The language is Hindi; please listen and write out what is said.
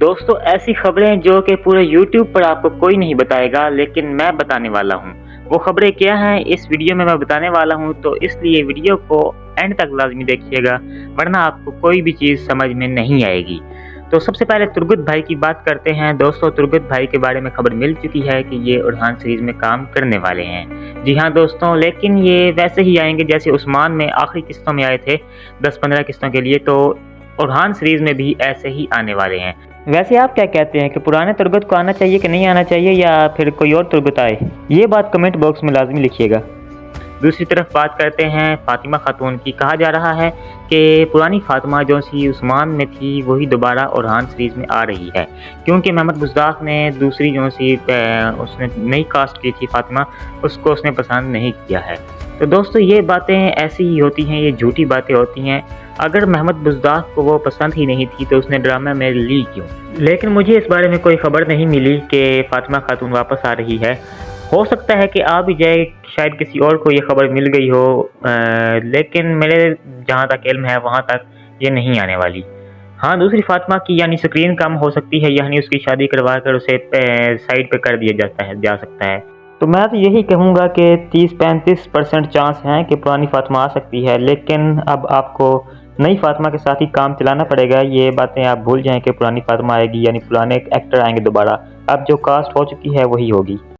दोस्तों ऐसी खबरें जो कि पूरे यूट्यूब पर आपको कोई नहीं बताएगा लेकिन मैं बताने वाला हूँ। वो खबरें क्या हैं इस वीडियो में मैं बताने वाला हूँ, तो इसलिए वीडियो को एंड तक लाज़मी देखिएगा, वरना आपको कोई भी चीज़ समझ में नहीं आएगी। तो सबसे पहले तुरगत भाई की बात करते हैं। दोस्तों तुरगत भाई के बारे में खबर मिल चुकी है कि ये उड़ान सीरीज़ में काम करने वाले हैं। जी हाँ दोस्तों, लेकिन ये वैसे ही आएँगे जैसे उस्मान में आखिरी किस्तों में आए थे 10-15 किस्तों के लिए, तो उड़ान सीरीज़ में भी ऐसे ही आने वाले हैं। वैसे आप क्या कहते हैं कि पुराने तुरगत को आना चाहिए कि नहीं आना चाहिए, या फिर कोई और तुरगत आए? ये बात कमेंट बॉक्स में लाज़मी लिखिएगा। दूसरी तरफ बात करते हैं फ़ातिमा खातून की। कहा जा रहा है कि पुरानी फ़ातिमा जो सी उस्मान में थी वही दोबारा उड़ान सीरीज़ में आ रही है, क्योंकि मोहम्मद बुज़दाक ने दूसरी जो सी उसने नई कास्ट की थी फ़ातिमा, उसको उसने पसंद नहीं किया है। तो दोस्तों ये बातें ऐसी ही होती हैं, ये झूठी बातें होती हैं। अगर मोहम्मद बुज़दाक को वो पसंद ही नहीं थी तो उसने ड्रामा में ली क्यों? लेकिन मुझे इस बारे में कोई खबर नहीं मिली कि फ़ातिमा खातून वापस आ रही है। हो सकता है कि आ भी जाए, शायद किसी और को ये खबर मिल गई हो, लेकिन मेरे जहाँ तक इल्म है वहाँ तक ये नहीं आने वाली। हाँ, दूसरी फ़ातिमा की यानी स्क्रीन कम हो सकती है, यानी उसकी शादी करवा कर उसे साइड पे कर दिया जा सकता है। तो मैं तो यही कहूँगा कि 30-35% चांस हैं कि पुरानी फ़ातिमा आ सकती है, लेकिन अब आपको नई फ़ातिमा के साथ ही काम चलाना पड़ेगा। ये बातें आप भूल जाएँ कि पुरानी फ़ातिमा आएगी यानी पुराने एक्टर आएँगे दोबारा। अब जो कास्ट हो चुकी है वही होगी।